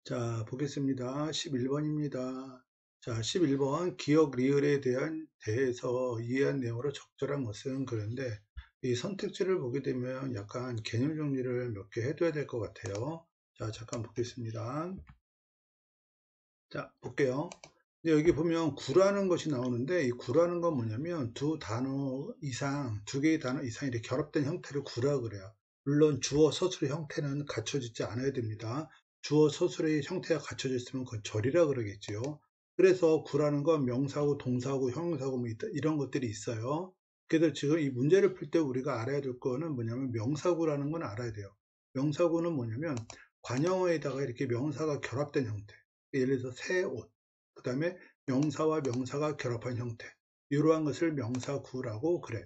자, 보겠습니다. 11번입니다. 자, 11번 기억 리을에 대해서 이해한 내용으로 적절한 것은 그런데 이 선택지를 보게 되면 약간 개념 정리를 몇 개 해둬야 될 것 같아요. 자, 잠깐 보겠습니다. 자, 볼게요. 여기 보면 구라는 것이 나오는데 이 구라는 건 뭐냐면 두 개의 단어 이상 이렇게 결합된 형태를 구라 그래요. 물론 주어 서술의 형태는 갖춰지지 않아야 됩니다. 주어 서술의 형태가 갖춰져 있으면 그건 절이라 그러겠지요. 그래서 구라는 건 명사고 동사고 형용사고 뭐 이런 것들이 있어요. 그래서 지금 이 문제를 풀 때 우리가 알아야 될 거는 뭐냐면 명사구라는 건 알아야 돼요. 명사구는 뭐냐면 관형어에다가 이렇게 명사가 결합된 형태. 예를 들어서 새 옷, 그 다음에 명사와 명사가 결합한 형태, 이러한 것을 명사구라고 그래요.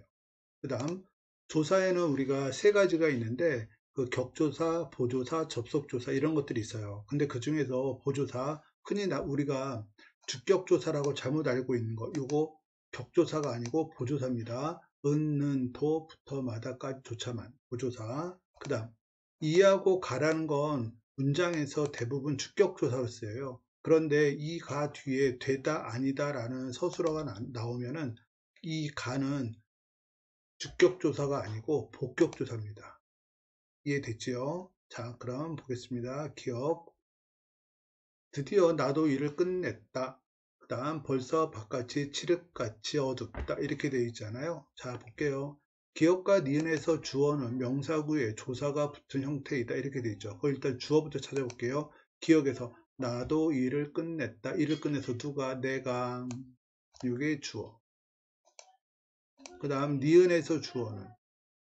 그 다음 조사에는 우리가 세 가지가 있는데 그 격조사, 보조사, 접속조사 이런 것들이 있어요. 근데 그 중에서 보조사, 흔히 우리가 주격조사라고 잘못 알고 있는 거, 이거 격조사가 아니고 보조사입니다. 은, 도, 부터, 마다까지 조차만 보조사. 그 다음 이하고 가라는 건 문장에서 대부분 주격조사로 쓰여요. 그런데 이 가 뒤에 되다 아니다 라는 서술어가 나오면은 이 가는 주격조사가 아니고 복격조사입니다. 이해됐지요? 자, 그럼 보겠습니다. 기억. 드디어 나도 일을 끝냈다. 그 다음 벌써 바깥이 칠흑같이 어둡다. 이렇게 되어 있잖아요. 자, 볼게요. 기억과 니은에서 주어는 명사구에 조사가 붙은 형태이다. 이렇게 되어 있죠. 그럼 일단 주어부터 찾아볼게요. 기억에서 나도 일을 끝냈다. 일을 끝내서 누가? 내가. 이게 주어. 그 다음 니은에서 주어는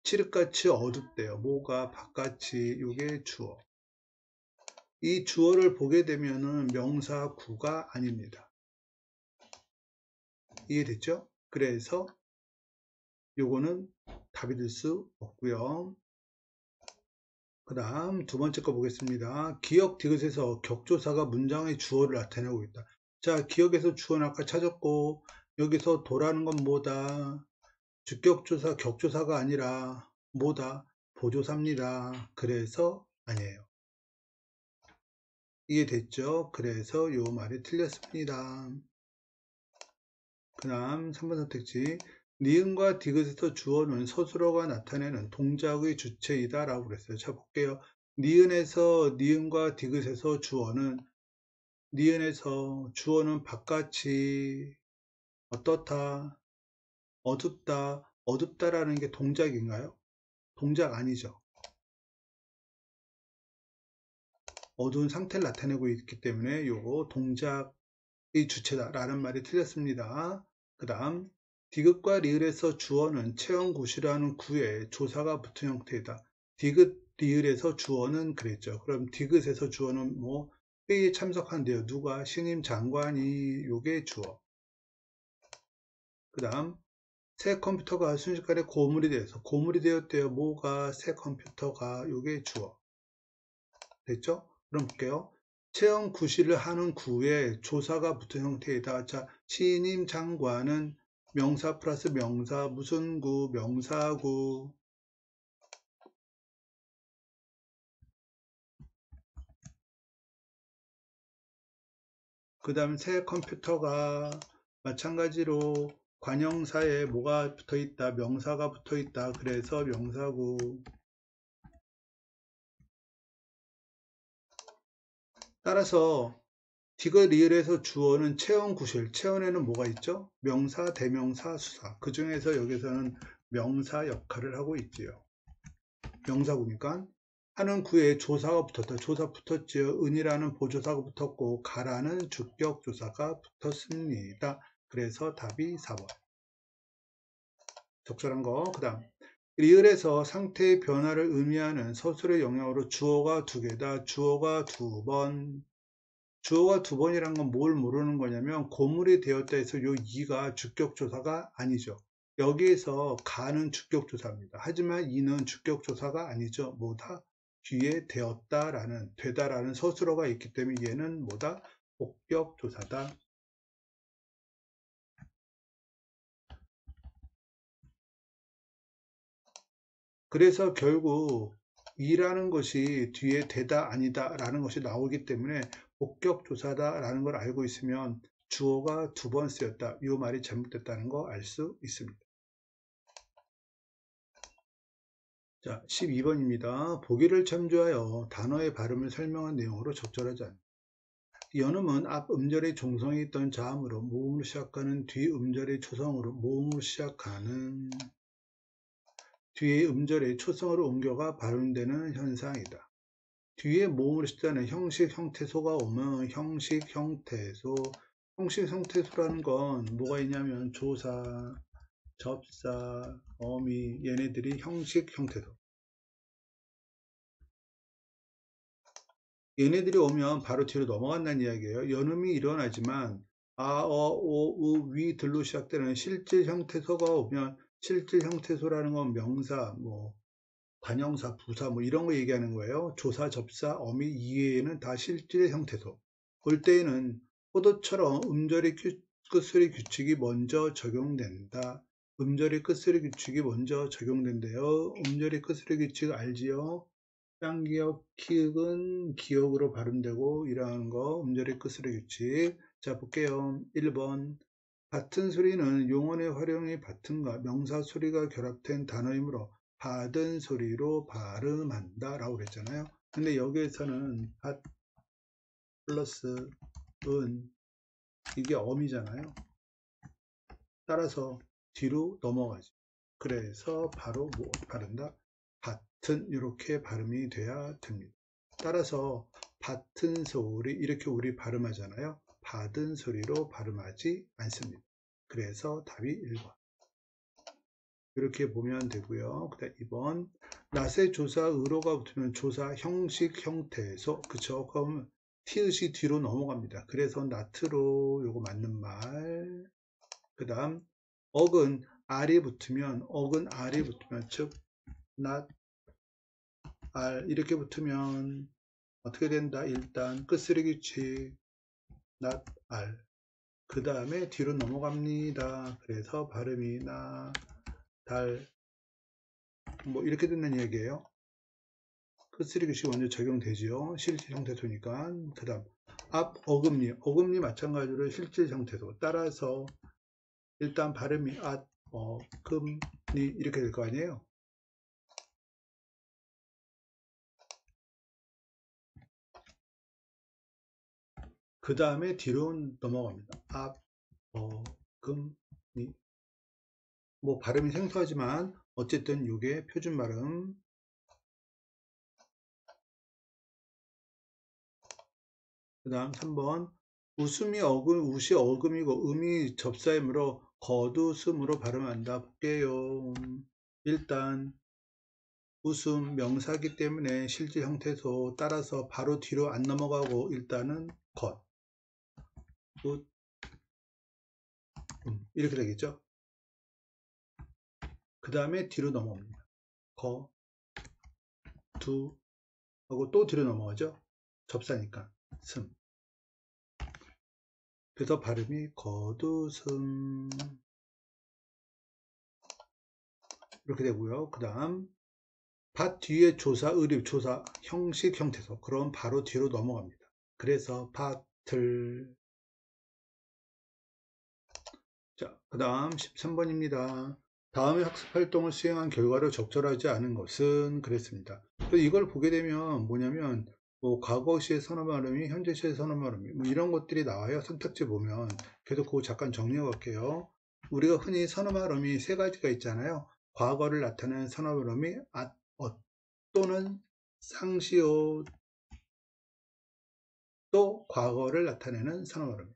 칠흑같이 어둡대요. 뭐가? 바깥이. 이게 주어. 이 주어를 보게 되면은 명사구가 아닙니다. 이해됐죠? 그래서 요거는 답이 될 수 없고요. 그 다음 두 번째 거 보겠습니다. 기억 디귿에서 격조사가 문장의 주어를 나타내고 있다. 자, 기억에서 주어는 아까 찾았고 여기서 도라는 건 뭐다? 주격조사, 격조사가 아니라 뭐다? 보조사입니다. 그래서 아니에요. 이해됐죠? 그래서 요 말이 틀렸습니다. 그 다음 3번 선택지 니은과 디귿에서 주어는 서술어가 나타내는 동작의 주체이다 라고 그랬어요. 자, 볼게요. 니은과 디귿에서 주어는 바깥이 어떻다, 어둡다라는 게 동작인가요? 동작 아니죠. 어두운 상태를 나타내고 있기 때문에 요거 동작의 주체다 라는 말이 틀렸습니다. 그 다음 디귿과 리을에서 주어는 체험구시라는 구에 조사가 붙은 형태이다. 디귿, 리을에서 주어는 그랬죠. 그럼 디귿에서 주어는 뭐 회의에 참석한대요. 누가? 신임 장관이. 요게 주어. 그 다음 새 컴퓨터가 순식간에 고물이 되었대요. 뭐가? 새 컴퓨터가. 요게 주어. 됐죠? 그럼 볼게요. 체험 구시를 하는 구에 조사가 붙은 형태이다. 자, 신임 장관은 명사 플러스 명사, 무슨 구? 명사구. 그 다음 새 컴퓨터가 마찬가지로 관형사에 뭐가 붙어 있다? 명사가 붙어 있다. 그래서 명사구. 따라서 디귿 리을에서 주어는 체험 구실. 체험에는 뭐가 있죠? 명사, 대명사, 수사. 그 중에서 여기서는 명사 역할을 하고 있지요. 명사구니까 하는 구에 조사가 붙었다. 조사 붙었지요. 은이라는 보조사가 붙었고 가라는 주격 조사가 붙었습니다. 그래서 답이 4번. 적절한 거. 그 다음 리을에서 상태의 변화를 의미하는 서술의 영역으로 주어가 두 개다. 주어가 두 번. 주어가 두 번이란 건 뭘 모르는 거냐면 고물이 되었다 해서 요 이가 주격조사가 아니죠. 여기에서 가는 주격조사입니다. 하지만 이는 주격조사가 아니죠. 뭐다? 뒤에 되다라는 서술어가 있기 때문에 얘는 뭐다? 복격조사다. 그래서 결국 이라는 것이 뒤에 되다 아니다 라는 것이 나오기 때문에 목격조사다라는 걸 알고 있으면 주어가 두 번 쓰였다. 이 말이 잘못됐다는 거 알 수 있습니다. 자, 12번입니다. 보기를 참조하여 단어의 발음을 설명한 내용으로 적절하지 않다. 연음은 앞 음절의 종성이 있던 자음으로 모음으로 시작하는 뒤 음절의 초성으로 모음으로 시작하는 뒤의 음절의 초성으로 옮겨가 발음되는 현상이다. 뒤에 모음으로 시작하는 형식, 형태소가 오면 형식, 형태소, 형식, 형태소라는 건 뭐가 있냐면 조사, 접사, 어미, 얘네들이 형식, 형태소. 얘네들이 오면 바로 뒤로 넘어간다는 이야기예요. 연음이 일어나지만 아, 어, 오, 우, 위 들로 시작되는 실질 형태소가 오면 실질 형태소라는 건 명사, 뭐 관형사, 부사 뭐 이런 거 얘기하는 거예요. 조사, 접사, 어미 이외에는 다 실질 형태소. 올 때에는 포도처럼 음절의 끝소리 규칙이 먼저 적용된다. 음절의 끝소리 규칙이 먼저 적용된대요. 음절의 끝소리 규칙 알지요? 쌍기역, 키읔은 기역으로 발음되고 이러한 거 음절의 끝소리 규칙. 자, 볼게요. 1번. 받은 소리는 용언의 활용이 받은과 명사 소리가 결합된 단어이므로 받은 소리로 발음한다 라고 그랬잖아요. 근데 여기에서는 받 플러스 은 이게 어미잖아요. 따라서 뒤로 넘어가죠. 그래서 바로 뭐 바른다? 받은 이렇게 발음이 돼야 됩니다. 따라서 받은 소리 이렇게 우리 발음하잖아요. 받은 소리로 발음하지 않습니다. 그래서 답이 1번. 이렇게 보면 되고요. 그 다음 2번. 낫의 조사 의로가 붙으면 조사 형식 형태에서 그쵸? 그럼 티읕이 뒤로 넘어갑니다. 그래서 나트로 요거 맞는 말. 그 다음 억은 알이 붙으면 즉 not 알 이렇게 붙으면 어떻게 된다? 일단 끝쓰리 규칙 not 알. 그 다음에 뒤로 넘어갑니다. 그래서 발음이 나, 달, 뭐 이렇게 된다는 얘기예요. 끝쓰리 규칙이 먼저 적용되지요. 실질 형태소니까. 그 다음 앞 어금니 마찬가지로 실질 형태소. 따라서 일단 발음이 어금니 이렇게 될 거 아니에요. 그 다음에 뒤로 넘어갑니다. 어금니. 뭐 발음이 생소하지만 어쨌든 이게 표준 발음. 그 다음 3번 웃음이 웃이 어금이고 음이 접사이므로 겉웃음으로 발음한다. 볼게요. 일단 웃음 명사기 때문에 실질 형태소 따라서 바로 뒤로 안 넘어가고 일단은 겉, 웃, 이렇게 되겠죠. 그 다음에 뒤로 넘어옵니다. 거, 두 하고 또 뒤로 넘어가죠. 접사니까 슴. 그래서 발음이 겉웃음 이렇게 되고요. 그 다음 밭 뒤에 조사, 의립, 조사, 형식, 형태소. 그럼 바로 뒤로 넘어갑니다. 그래서 밭을. 자, 그 다음 13번입니다. 다음의 학습활동을 수행한 결과로 적절하지 않은 것은 그랬습니다. 이걸 보게 되면 뭐냐면 뭐 과거시의 선어 발음이 현재시의 선어 발음이 뭐 이런 것들이 나와요. 선택지 보면. 그래서 그거 잠깐 정리해 볼게요. 우리가 흔히 선어 발음이 세 가지가 있잖아요. 과거를 나타내는 선어 발음이 또는 상시호 또 과거를 나타내는 선어 발음.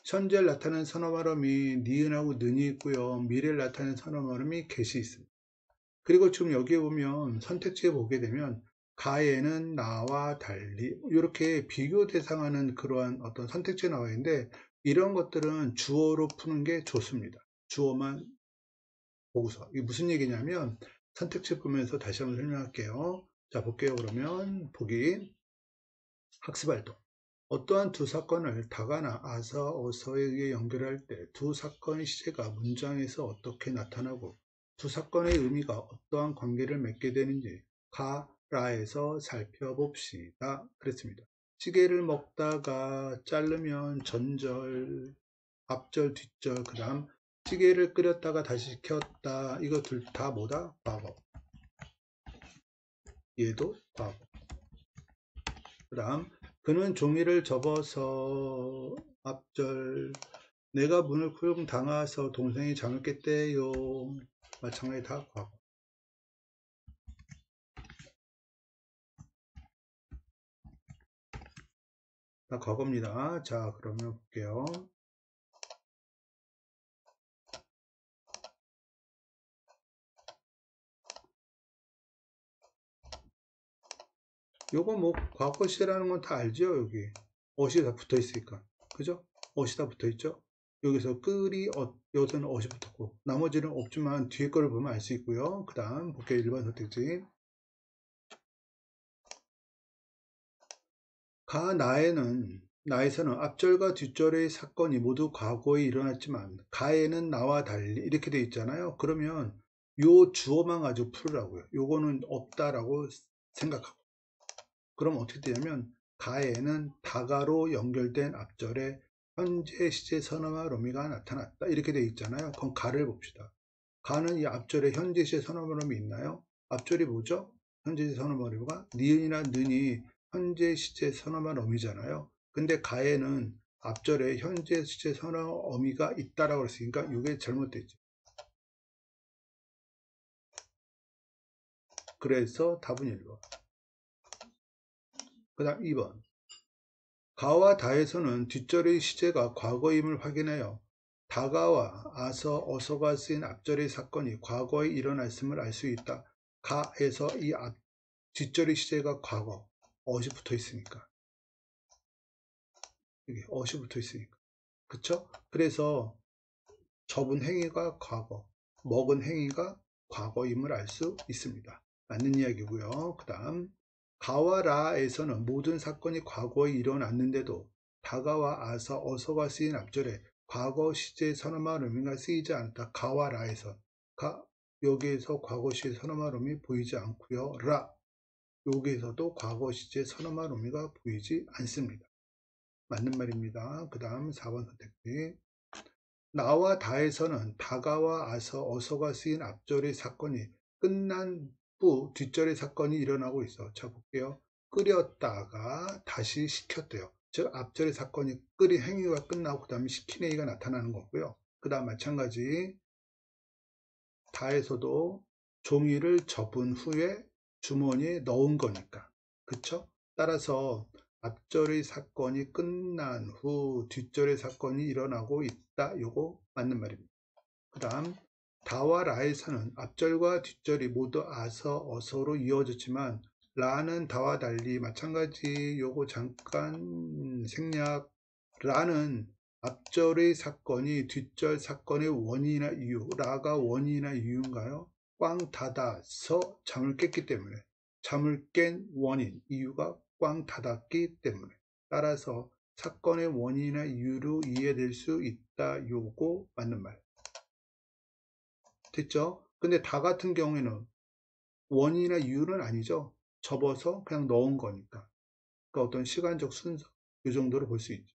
현재를 나타내는 선어 발음이 니은하고 는이 있고요. 미래를 나타내는 선어 발음이 get이 있습니다. 그리고 지금 여기에 보면 선택지에 보게 되면 가에는 나와 달리 이렇게 비교 대상하는 그러한 어떤 선택지가 나와 있는데 이런 것들은 주어로 푸는 게 좋습니다. 주어만 보고서. 이게 무슨 얘기냐면 선택지 보면서 다시 한번 설명할게요. 자, 볼게요. 그러면 보기 학습활동. 어떠한 두 사건을 다가나 아사, 어서에 의해 연결할 때 두 사건의 시제가 문장에서 어떻게 나타나고 두 사건의 의미가 어떠한 관계를 맺게 되는지 가라에서 살펴봅시다. 그랬습니다. 찌개를 먹다가 자르면 전절, 앞절, 뒷절, 그 다음 찌개를 끓였다가 다시 식혔다. 이거 둘 다 뭐다? 과거. 얘도 과거. 그 다음 그는 종이를 접어서 앞절, 내가 문을 쿵 당하서 동생이 잠을 깼대요. 마찬가지 다 과거. 다 과거입니다. 자, 그러면 볼게요. 요거 뭐 과거 시제라는 건 다 알죠? 여기 어시 다 붙어 있으니까, 그죠? 어시 다 붙어 있죠? 여기서 끌이 여기서는 어시 붙었고 나머지는 없지만 뒤에 거를 보면 알 수 있고요. 그 다음 볼게요. 1번 선택지. 나에서는 앞절과 뒷절의 사건이 모두 과거에 일어났지만 가에는 나와 달리 이렇게 돼 있잖아요. 그러면 요 주어만 가지고 풀으라고요. 요거는 없다라고 생각하고, 그럼 어떻게 되냐면 가에는 다가로 연결된 앞절에 현재 시제 선어와 로미가 나타났다 이렇게 돼 있잖아요. 그럼 가를 봅시다. 가는 이 앞절에 현재 시제 선어와 로미 있나요? 앞절이 뭐죠? 현재 시제 선어와 로미가 니은이나 는이 현재 시제 선어와 로미잖아요. 근데 가에는 앞절에 현재 시제 선어 어미가 있다라고 했으니까 이게 잘못됐죠. 그래서 답은 1번. 그 다음 2번. 가와 다에서는 뒷절의 시제가 과거임을 확인하여 다가와 아서 어서가 쓰인 앞절의 사건이 과거에 일어났음을 알 수 있다. 가에서 이 뒷절의 시제가 과거, 어시 붙어 있으니까. 이게 어시 붙어 있으니까. 그쵸? 그래서 접은 행위가 과거, 먹은 행위가 과거임을 알 수 있습니다. 맞는 이야기고요. 그 다음 가와 라에서는 모든 사건이 과거에 일어났는데도 다가와 아서 어서가 쓰인 앞절에 과거 시제 선어말 의미가 쓰이지 않다. 가와 라에서 여기에서 과거 시제 선어말 의미 보이지 않고요. 여기에서도 과거 시제 선어말 의미가 보이지 않습니다. 맞는 말입니다. 그 다음 4번 선택지. 나와 다에서는 다가와 아서 어서가 쓰인 앞절의 사건이 끝난 후 뒷절의 사건이 일어나고 있어. 자 볼게요. 끓였다가 다시 식혔대요. 즉 앞절의 사건이 끓인 행위가 끝나고 그 다음에 식힌 행위가 나타나는 거고요. 그 다음 마찬가지 다에서도 종이를 접은 후에 주머니에 넣은 거니까, 그쵸? 따라서 앞절의 사건이 끝난 후 뒷절의 사건이 일어나고 있다. 요거 맞는 말입니다. 그 다음 다와 라에서는 앞절과 뒷절이 모두 아서 어서로 이어졌지만 라는 다와 달리 마찬가지. 요거 잠깐 생략. 라는 앞절의 사건이 뒷절 사건의 원인이나 이유, 라가 원인이나 이유인가요? 꽝 닫아서 잠을 깼기 때문에, 잠을 깬 원인, 이유가 꽝 닫았기 때문에, 따라서 사건의 원인이나 이유로 이해될 수 있다. 요거 맞는 말. 됐죠? 근데 다 같은 경우에는 원인이나 이유는 아니죠. 접어서 그냥 넣은 거니까. 그러니까 어떤 시간적 순서, 이 정도로 볼 수 있죠.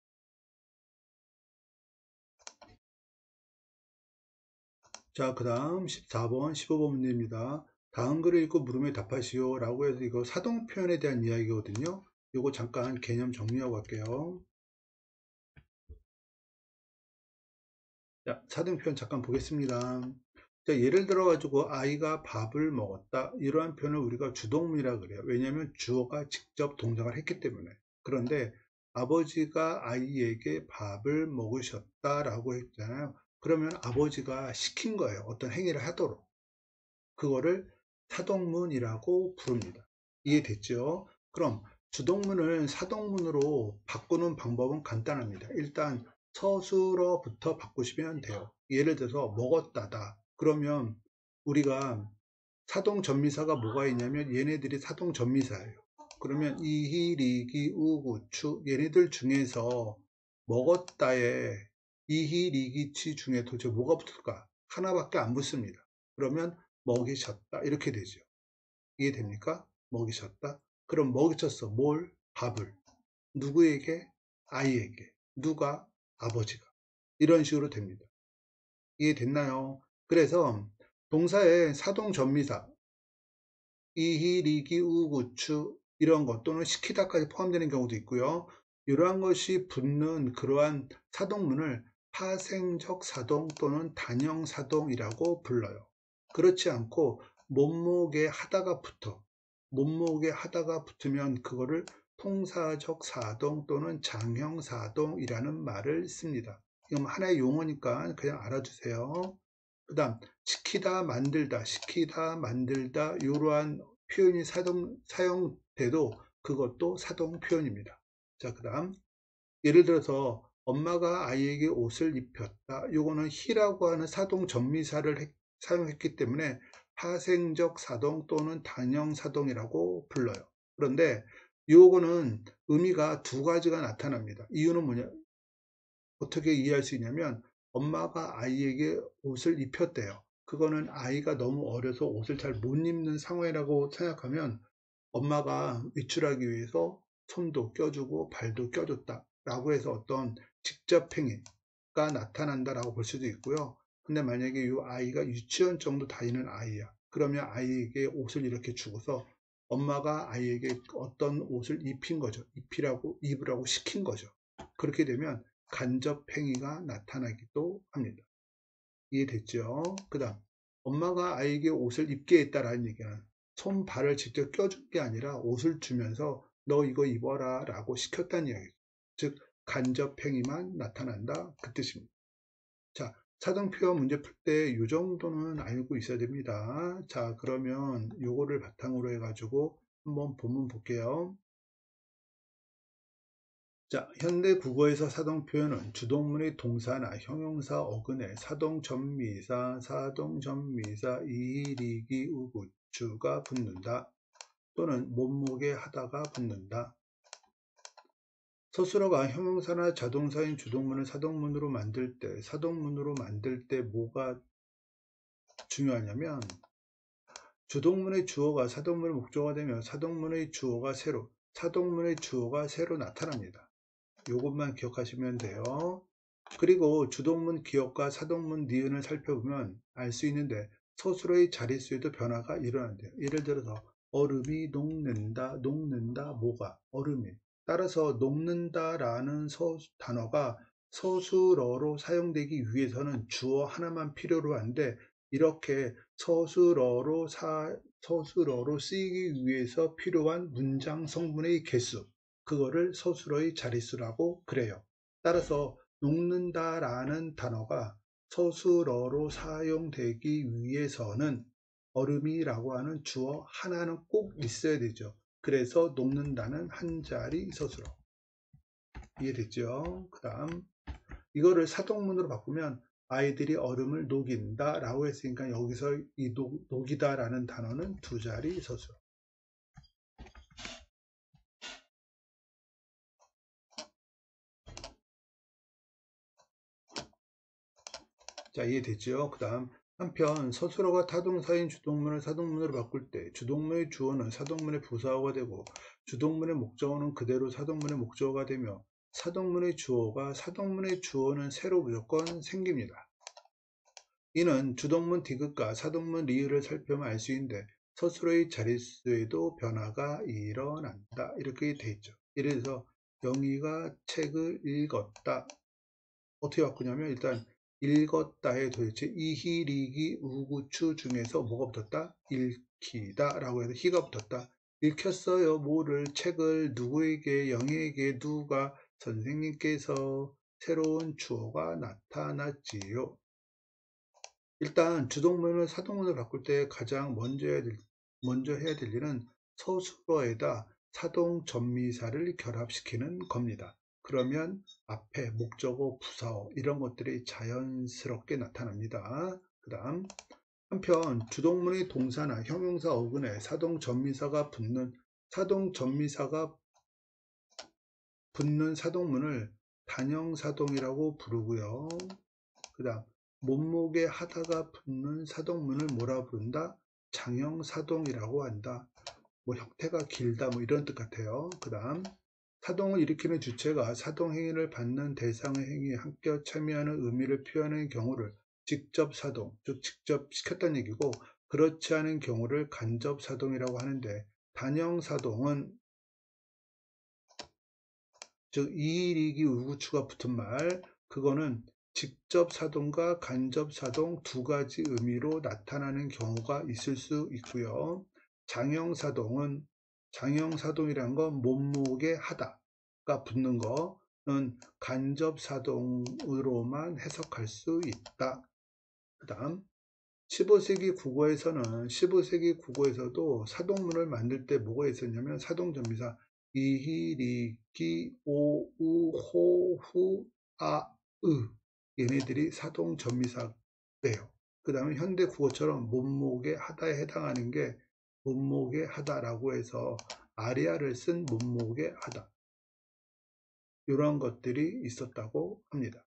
자, 그 다음 14번, 15번 문제입니다. 다음 글을 읽고 물음에 답하시오 라고 해서 이거 사동 표현에 대한 이야기거든요. 이거 잠깐 개념 정리하고 갈게요. 자, 사동 표현 잠깐 보겠습니다. 자, 예를 들어 가지고 아이가 밥을 먹었다. 이러한 표현을 우리가 주동문이라 그래요. 왜냐하면 주어가 직접 동작을 했기 때문에. 그런데 아버지가 아이에게 밥을 먹으셨다 라고 했잖아요. 그러면 아버지가 시킨 거예요. 어떤 행위를 하도록. 그거를 사동문이라고 부릅니다. 이해됐죠? 그럼 주동문을 사동문으로 바꾸는 방법은 간단합니다. 일단 서술어부터 바꾸시면 돼요. 예를 들어서 먹었다다. 그러면 우리가 사동 전미사가 뭐가 있냐면 얘네들이 사동 전미사예요. 그러면 이히, 리기, 우구, 추 얘네들 중에서 먹었다에 이히, 리기, 치 중에 도대체 뭐가 붙을까? 하나밖에 안 붙습니다. 그러면 먹이셨다 이렇게 되죠. 이해됩니까? 먹이셨다. 그럼 먹이셨어. 뭘? 밥을. 누구에게? 아이에게. 누가? 아버지가. 이런 식으로 됩니다. 이해됐나요? 그래서 동사의 사동 전미사, 이희리기 우구추 이런 것 또는 시키다까지 포함되는 경우도 있고요. 이러한 것이 붙는 그러한 사동문을 파생적 사동 또는 단형 사동이라고 불러요. 그렇지 않고 몸목에 하다가 붙으면 그거를 통사적 사동 또는 장형 사동이라는 말을 씁니다. 이건 하나의 용어니까 그냥 알아주세요. 그 다음 시키다 만들다 이러한 표현이 사용돼도 그것도 사동 표현입니다. 자, 그 다음 예를 들어서 엄마가 아이에게 옷을 입혔다. 이거는 히라고 하는 사동 전미사를 사용했기 때문에 파생적 사동 또는 단형 사동이라고 불러요. 그런데 요거는 의미가 두 가지가 나타납니다. 이유는 뭐냐? 어떻게 이해할 수 있냐면 엄마가 아이에게 옷을 입혔대요. 그거는 아이가 너무 어려서 옷을 잘 못 입는 상황이라고 생각하면 엄마가 외출하기 위해서 손도 껴주고 발도 껴줬다 라고 해서 어떤 직접 행위가 나타난다 라고 볼 수도 있고요. 근데 만약에 이 아이가 유치원 정도 다니는 아이야. 그러면 아이에게 옷을 이렇게 주고서 엄마가 아이에게 어떤 옷을 입힌 거죠. 입으라고 시킨 거죠. 그렇게 되면 간접 행위가 나타나기도 합니다. 이해됐죠? 그 다음 엄마가 아이에게 옷을 입게 했다라는 얘기는 손, 발을 직접 껴준 게 아니라 옷을 주면서 너 이거 입어라 라고 시켰다는 이야기죠. 즉 간접 행위만 나타난다 그 뜻입니다. 자, 사등표 문제 풀 때 이 정도는 알고 있어야 됩니다. 자, 그러면 요거를 바탕으로 해가지고 한번 본문 볼게요. 자, 현대 국어에서 사동 표현은 주동문의 동사나 형용사 어근에 사동 전미사, 이리기, 우구추가 붙는다. 또는 몸무게 하다가 붙는다. 스스로가 형용사나 자동사인 주동문을 사동문으로 만들 때 뭐가 중요하냐면 주동문의 주어가 사동문의 목적어가 되면 사동문의 주어가 새로 나타납니다. 이것만 기억하시면 돼요. 그리고 주동문 기억과 사동문 니은을 살펴보면 알 수 있는데 서술어의 자릿수에도 변화가 일어난대요. 예를 들어서 얼음이 녹는다 뭐가 얼음이. 따라서 녹는다라는 단어가 서술어로 사용되기 위해서는 주어 하나만 필요로 한데 이렇게 서술어로 쓰이기 위해서 필요한 문장 성분의 개수 그거를 서술어의 자릿수라고 그래요. 따라서 녹는다라는 단어가 서술어로 사용되기 위해서는 얼음이라고 하는 주어 하나는 꼭 있어야 되죠. 그래서 녹는다는 한 자리 서술어. 이해됐죠? 그 다음 이거를 사동문으로 바꾸면 아이들이 얼음을 녹인다 라고 했으니까 여기서 이 녹이다 라는 단어는 두 자리 서술어. 자, 이해됐죠? 그 다음 한편 서술어가 타동사인 주동문을 사동문으로 바꿀 때 주동문의 주어는 사동문의 부사어가 되고 주동문의 목적어는 그대로 사동문의 목적어가 되며 사동문의 주어는 새로 무조건 생깁니다. 이는 주동문 디귿과 사동문 리을을 살펴보면 알 수 있는데 서술어의 자릿수에도 변화가 일어난다 이렇게 돼 있죠. 예를 들어서 영희가 책을 읽었다. 어떻게 바꾸냐면 일단 읽었다에 도대체 이희리기 우구추 중에서 뭐가 붙었다? 읽히다 라고 해서 희가 붙었다. 읽혔어요. 뭐를 책을 누구에게 영희에게 누가 선생님께서 새로운 주어가 나타났지요. 일단 주동문을 사동문으로 바꿀 때 가장 먼저 해야 될 일은 서술어에다 사동 전미사를 결합시키는 겁니다. 그러면 앞에 목적어, 부사어 이런 것들이 자연스럽게 나타납니다. 그 다음 한편 주동문의 동사나 형용사 어근에 사동 전미사가 붙는 사동문을 단형사동이라고 부르고요. 그 다음 몸목에 하다가 붙는 사동문을 뭐라 부른다? 장형사동이라고 한다. 뭐 형태가 길다 뭐 이런 뜻 같아요. 그 다음 사동을 일으키는 주체가 사동 행위를 받는 대상의 행위에 함께 참여하는 의미를 표현하는 경우를 직접 사동, 즉 직접 시켰다는 얘기고, 그렇지 않은 경우를 간접 사동이라고 하는데, 단형 사동은 즉 이일이기 우구추가 붙은 말, 그거는 직접 사동과 간접 사동 두 가지 의미로 나타나는 경우가 있을 수 있고요. 장형 사동이란 건 몸목에 하다가 붙는 거는 간접 사동으로만 해석할 수 있다. 그 다음 15세기 국어에서도 사동문을 만들 때 뭐가 있었냐면 사동전미사 이히, 리, 기, 오, 우, 호, 후, 아, 으 얘네들이 사동전미사래요. 그 다음에 현대 국어처럼 몸목에 하다에 해당하는 게 몸목에 하다라고 해서 아리아를 쓴 몸목에 하다, 이런 것들이 있었다고 합니다.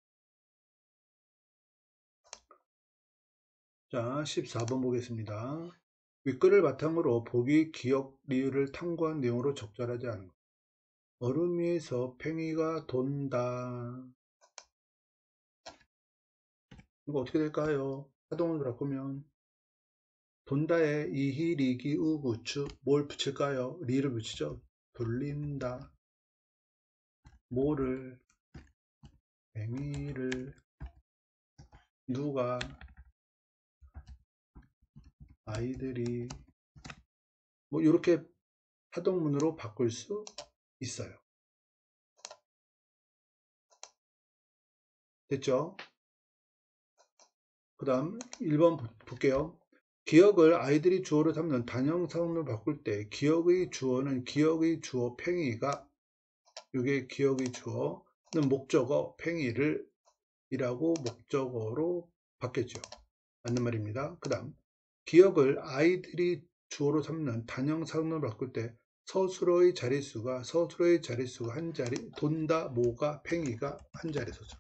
자, 14번 보겠습니다. 윗글을 바탕으로 보기, 기억, 리을을 탐구한 내용으로 적절하지 않은 것. 얼음 위에서 팽이가 돈다. 이거 어떻게 될까요? 사동을 바꾸면 돈다에 이히, 리기, 우, 부추 뭘 붙일까요? 리를 붙이죠. 돌린다. 뭐를? 팽이를. 누가? 아이들이. 뭐 이렇게 사동문으로 바꿀 수 있어요. 됐죠? 그 다음 1번 볼게요. 기억을 아이들이 주어로 삼는 단형사문을 바꿀 때 기억의 주어는 기억의 주어 팽이가, 이게 기억의 주어는 목적어 팽이를 이라고 목적어로 바뀌었죠. 맞는 말입니다. 그 다음 기억을 아이들이 주어로 삼는 단형사문을 바꿀 때 서술어의 자릿수가 한 자리, 돈다, 모가, 팽이가 한 자리 서죠.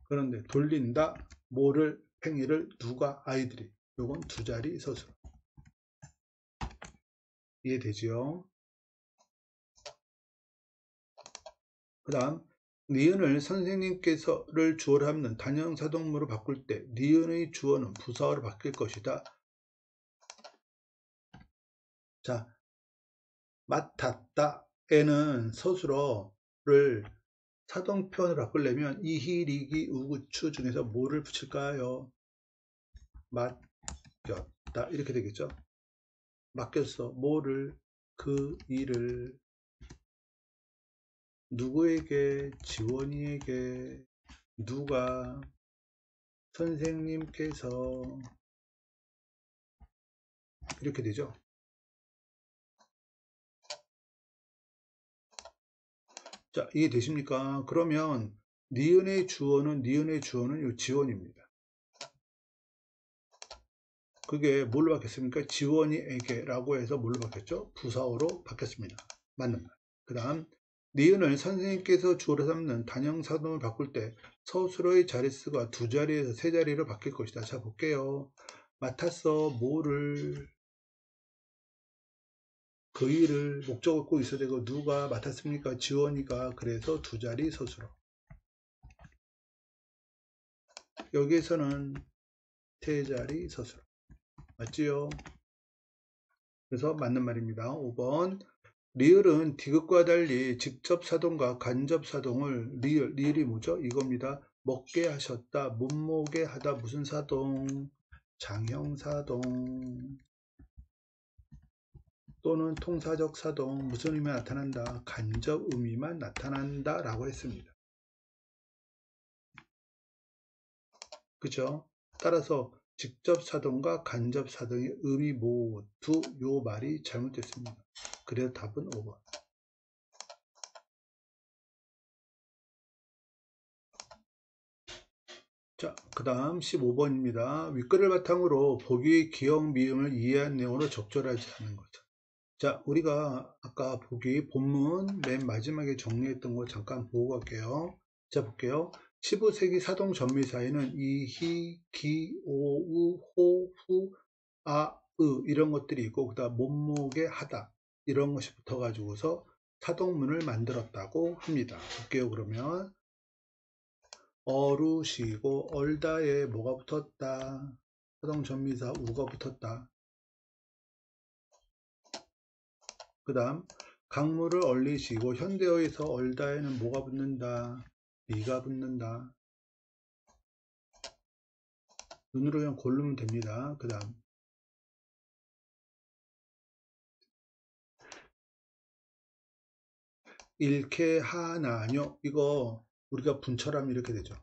그런데 돌린다, 뭐를, 팽이를, 누가, 아이들이, 요건 두 자리 서술. 이해되지요? 그 다음 니은을 선생님께서를 주어로 하면 단형사동무로 바꿀 때 니은의 주어는 부사어로 바뀔 것이다. 자, 맡았다에는 서술어를 사동표현을 바꾸려면 이히, 리기, 우구추 중에서 뭐를 붙일까요? 맡겼다 이렇게 되겠죠. 맡겼어. 뭐를? 그 일을. 누구에게? 지원이에게. 누가? 선생님께서. 이렇게 되죠. 자, 이해되십니까? 그러면 니은의 주어는 요 지원입니다. 그게 뭘로 바뀌었습니까? 지원이에게 라고 해서 뭘로 바뀌었죠? 부사어로 바뀌었습니다. 맞는 말. 그 다음 니은을 선생님께서 주어로 삼는 단형사동을 바꿀 때 서술어의 자릿수가 두 자리에서 세 자리로 바뀔 것이다. 자, 볼게요. 맡았어. 뭐를? 그 일을. 목적을 꼭 있어야 되고 누가 맡았습니까? 지원이가. 그래서 두 자리 서술어. 여기에서는 세 자리 서술어. 맞지요? 그래서 맞는 말입니다. 5번 리을은 디귿과 달리 직접 사동과 간접 사동을 리을이 뭐죠? 이겁니다. 먹게 하셨다, 몸먹게 하다. 무슨 사동? 장형사동 또는 통사적 사동. 무슨 의미만 나타난다? 간접 의미만 나타난다 라고 했습니다. 그죠? 따라서 직접 사동과 간접 사동의 의미 모두 요 말이 잘못됐습니다. 그래서 답은 5번. 자, 그 다음 15번입니다. 윗글을 바탕으로 보기의 기억 미음을 이해한 내용으로 적절하지 않은 것. 자, 우리가 아까 보기 본문 맨 마지막에 정리했던 거 잠깐 보고 갈게요. 자, 볼게요. 15세기 사동 전미사에는 이, 히, 기, 오, 우, 호, 후, 아, 이런 것들이 있고, 그다음 몸무게 하다 이런 것이 붙어 가지고서 사동문을 만들었다고 합니다. 볼게요. 그러면 어루시고 얼다에 뭐가 붙었다? 사동전미사 우가 붙었다. 그 다음 강물을 얼리시고 현대어에서 얼다에는 뭐가 붙는다? 리가 붙는다. 눈으로 그냥 고르면 됩니다. 그 다음 일케 하나뇨, 이거 우리가 분철하면 이렇게 되죠.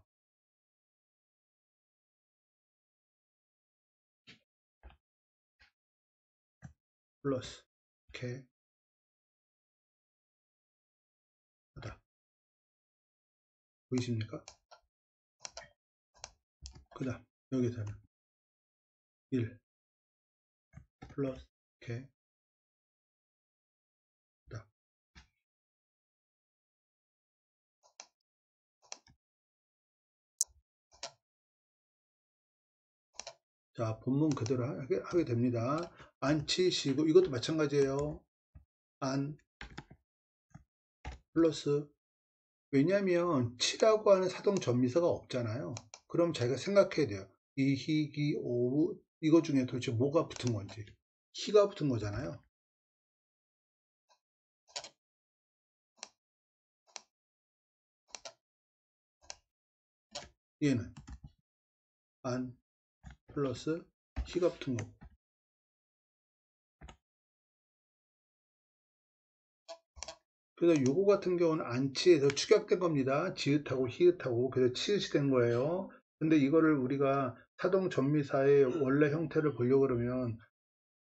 플러스 케 하다. 보이십니까? 그 다음 여기서는 1 플러스 케 하다. 자, 본문 그대로 하게 됩니다. 안 치시고, 이것도 마찬가지예요. 안 플러스, 왜냐하면 치라고 하는 사동 전미사가 없잖아요. 그럼 자기가 생각해야 돼요. 이 희기 오후 이거 중에 도대체 뭐가 붙은 건지. 희가 붙은 거잖아요. 얘는 안 플러스 희가 붙은 거고, 그래서 요거 같은 경우는 안치에서 축약된 겁니다. 지읒하고 히읗하고, 그래서 치읒이 된 거예요. 근데 이거를 우리가 사동 전미사의 원래 형태를 보려고 그러면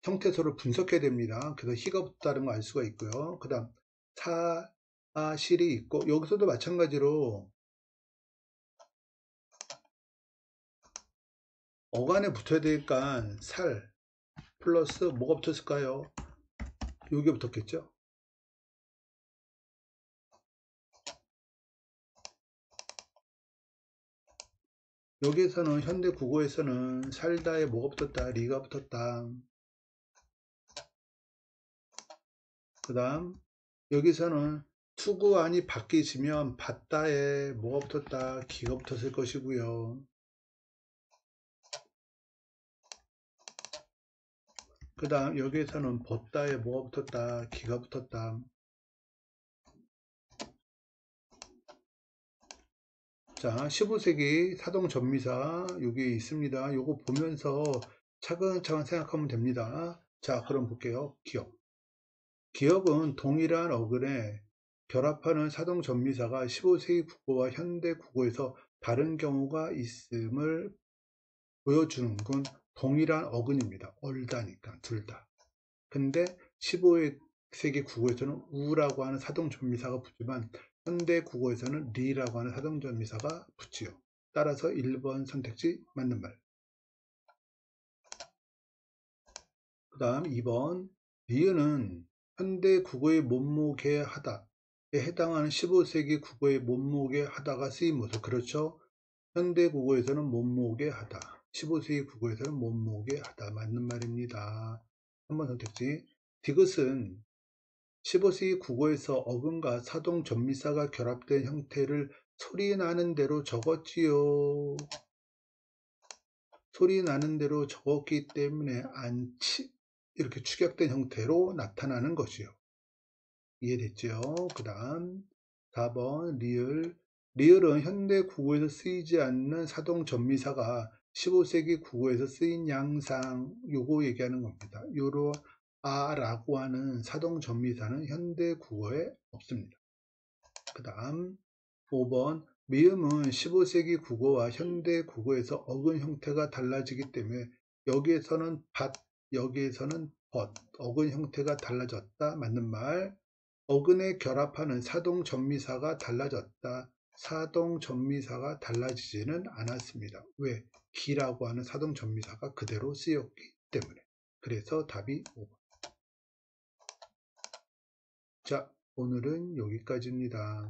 형태소를 분석해야 됩니다. 그래서 희가 붙다는 걸 알 수가 있고요. 그 다음 사실이 있고, 여기서도 마찬가지로 어간에 붙어야 되니까 살 플러스 뭐가 붙었을까요? 요게 붙었겠죠. 여기에서는 현대 국어에서는 살다에 뭐가 붙었다? 리가 붙었다. 그 다음 여기서는 투구안이 바뀌시면 받다에 뭐가 붙었다? 기가 붙었을 것이고요. 그 다음 여기에서는 벗다에 뭐가 붙었다? 기가 붙었다. 자, 15세기 사동 전미사 여기 있습니다. 요거 보면서 차근차근 생각하면 됩니다. 자, 그럼 볼게요. 기억. 기억은 동일한 어근에 결합하는 사동 전미사가 15세기 국어와 현대 국어에서 다른 경우가 있음을 보여주는 건 동일한 어근입니다. 얼다니까 둘 다. 근데 15세기 국어에서는 우라고 하는 사동 전미사가 붙지만 현대 국어에서는 리라고 하는 사동 전미사가 붙지요. 따라서 1번 선택지 맞는 말. 그 다음 2번 리은은 현대 국어의 몸무게 하다에 해당하는 15세기 국어의 몸무게 하다가 쓰임으로써, 그렇죠? 현대 국어에서는 몸무게 하다, 15세기 국어에서는 몸무게 하다 맞는 말입니다. 3번 선택지 디귿은 15세기 국어에서 어근과 사동 전미사가 결합된 형태를 소리 나는 대로 적었지요. 소리 나는 대로 적었기 때문에 안치 이렇게 축약된 형태로 나타나는 것이요. 이해됐죠? 그 다음 4번 리을. 리을은 현대 국어에서 쓰이지 않는 사동 전미사가 15세기 국어에서 쓰인 양상, 요거 얘기하는 겁니다. 요로 아라고 하는 사동 전미사는 현대 국어에 없습니다. 그 다음 5번 미음은 15세기 국어와 현대 국어에서 어근 형태가 달라지기 때문에 여기에서는 밭, 여기에서는 벗, 어근 형태가 달라졌다 맞는 말. 어근에 결합하는 사동 전미사가 달라졌다. 사동 전미사가 달라지지는 않았습니다. 왜? 기라고 하는 사동 전미사가 그대로 쓰였기 때문에. 그래서 답이 5번. 자, 오늘은 여기까지입니다.